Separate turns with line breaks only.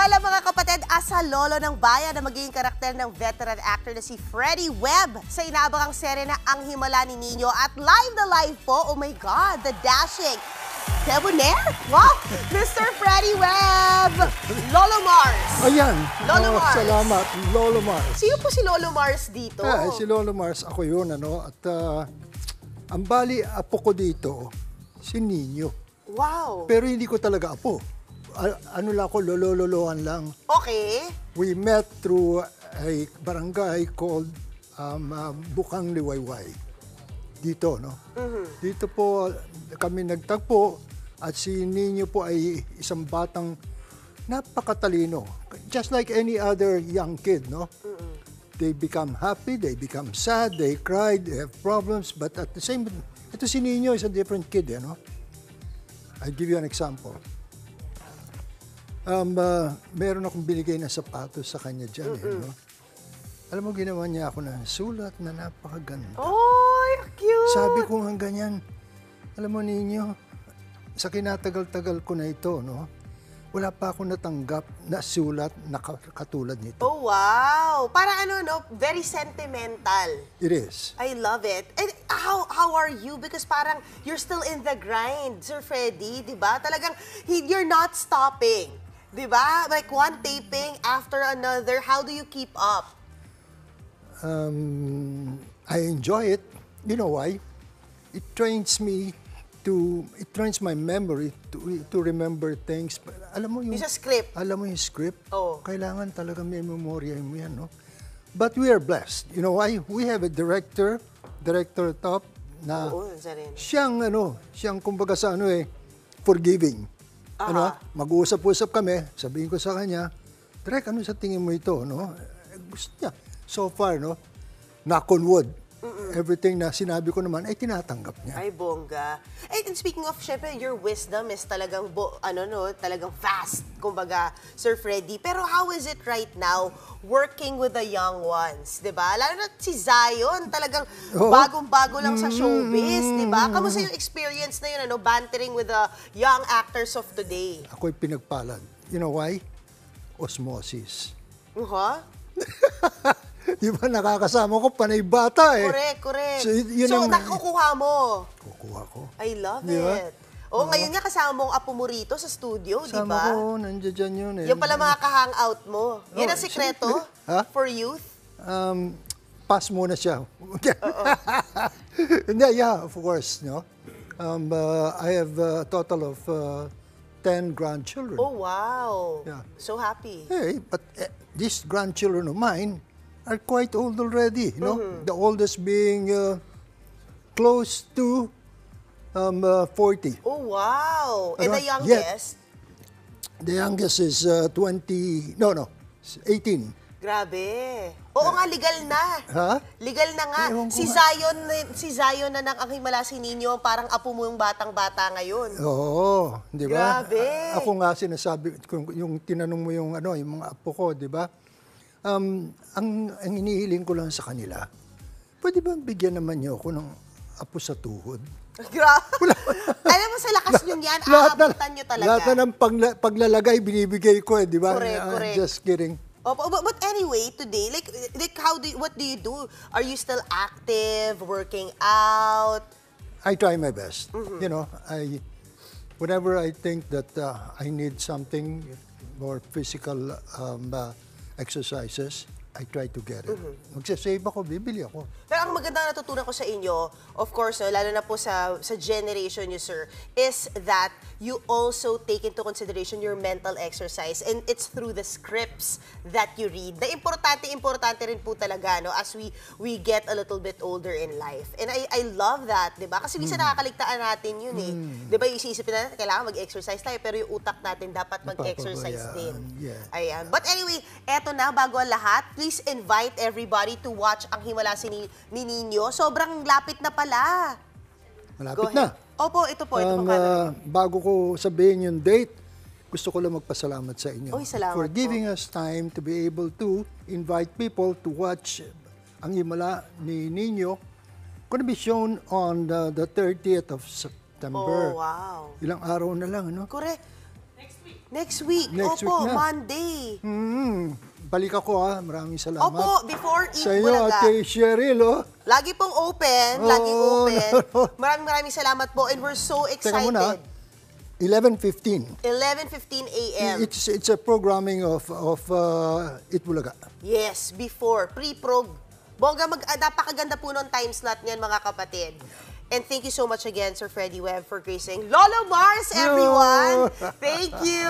Paalam mga kapatid, asa lolo ng bayan na magiging karakter ng veteran actor na si Freddie Webb sa inaabangang serye na Ang Himala ni Nino at live na live po, oh my God, the dashing debonair! Wow! Mr. Freddie Webb! Lolo Mars!
Ayan.
Lolo Mars.
Salamat, Lolo Mars.
Sino po si Lolo Mars dito?
Si Lolo Mars, ako yun, ano. At ang bali, apo ko dito, si Nino.
Wow!
Pero hindi ko talaga apo. Ano lang ako, lolo-loloan lang.
Okay.
We met through a barangay called Bukang Liwayway. Dito, no? Dito po kami nagtagpo at si Nino po ay isang batang napakatalino. Just like any other young kid, no? They become happy, they become sad, they cried, they have problems, but at the same time, ito si Nino is a different kid, you know? I'll give you an example. Meron akong binigay na sapatos sa kanya dyan. No? Alam mo, ginawa niya ako ng sulat na napakaganda.
Oh, cute!
Sabi ko nga ganyan, alam mo ninyo, sa kinatagal-tagal ko na ito, no, wala pa ako natanggap na sulat na katulad nito.
Oh, wow! Para ano, no? Very sentimental.
It is.
I love it. And how are you? Because parang you're still in the grind, Sir Freddie, di ba? Talagang you're not stopping. Di ba? Like one taping after another. How do you keep up?
I enjoy it. You know why? It trains my memory to remember things. Alam mo yung
Yung sa script.
Alam mo yung script?
Oo.
Kailangan talaga may memorya mo yan, no? But we are blessed. You know why? We have a director top na
Oo, isa rin.
siyang kumbaga sa forgiving. Ano, mag-uusap-usap kami, sabihin ko sa kanya, Direk, ano sa tingin mo ito, no? Gusto niya. So far, no, knock on wood, everything na sinabi ko naman, ay tinatanggap niya.
Ay, bongga. And speaking of, syempre, your wisdom is talagang, talagang fast, kumbaga, Sir Freddie. Pero how is it right now working with the young ones, di ba? Lalo na si Zion, talagang bagong-bago lang sa showbiz, di ba? Kamusta yung experience na yun, bantering with the young actors of today?
Ako'y pinagpalad. You know why? Osmosis. Di ba nakakasama ko, panay bata eh.
Correct.
So,
nakukuha mo.
Kukuha ko.
I love
Diba?
it. Ngayon nga kasama mo ang apo mo rito sa studio, di
Sama
ba?
ko, nandiyan dyan yun eh.
Yung pala mga ka-hangout mo. Yan ang sikreto for youth?
Pass muna siya. Hindi, yeah, of course, no? I have a total of 10 grandchildren.
Oh, wow.
Yeah.
So happy.
Hey, but these grandchildren of mine are quite old already, you know? The oldest being close to 40.
Oh, wow. And the
Yet,
youngest?
The youngest is 18.
Grabe. Oo nga, legal na.
Ha?
Legal na nga.
Ewan ko
Si Zion na Ang Himala si Nino, parang apo mo yung batang-bata ngayon.
Oo, di ba?
Grabe.
Ako nga sinasabi, yung tinanong mo yung mga apo ko, di ba? Ang inihiling ko lang sa kanila, pwede ba bigyan naman niyo ako ng apo sa tuhod?
Grabe. Alam mo, sa lakas nyo yan, aabutan nyo talaga.
Lahat na ng paglalagay, binibigay ko eh, di ba?
Correct.
Just kidding.
But anyway, today, like what do you do? Are you still active, working out?
I try my best. You know, whenever I think that I need something more physical exercises, I try to get it. Magsasave ako, bibili ako.
Pero ang magandang natutunan ko sa inyo, of course, lalo na po sa generation niyo, sir, is that you also take into consideration your mental exercise, and it's through the scripts that you read. Na importante rin po talaga, no, as we get a little bit older in life. And I love that, di ba? Kasi minsan nakakaligtaan natin yun eh. Di ba, isisipin natin, kailangan mag-exercise tayo, pero yung utak natin dapat mag-exercise din.
Yeah.
Ayan. But anyway, eto na, bago ang lahat, please invite everybody to watch Ang Himala ni Nino. Sobrang lapit na pala.
Malapit na.
Opo, ito po camera.
Bago ko sabihin yung date, gusto ko lang magpasalamat sa inyo.
Oy, salamat
for
po.
giving us time to be able to invite people to watch Ang Himala ni Nino. Gonna be shown on the 30th of September.
Oh, wow.
Ilang araw na lang, ano?
Correct.
Next week.
Next week.
Next
Opo,
week na.
Monday.
Balik ako ha. Maraming salamat.
Opo, before Eat
Sa iyo,
Bulaga.
Ate Cheryl, oh.
Lagi pong open. Laging
Oo,
open.
no.
Maraming salamat po and we're so
Teka
excited.
muna. 11:15.
11:15 a.m.
It's a programming of Eat Bulaga.
Yes, before. Pre-prog. Bongga, napakaganda po ng time slot niyan, mga kapatid. And thank you so much again, Sir Freddie Webb, for gracing Lolo Mars, everyone! Thank you!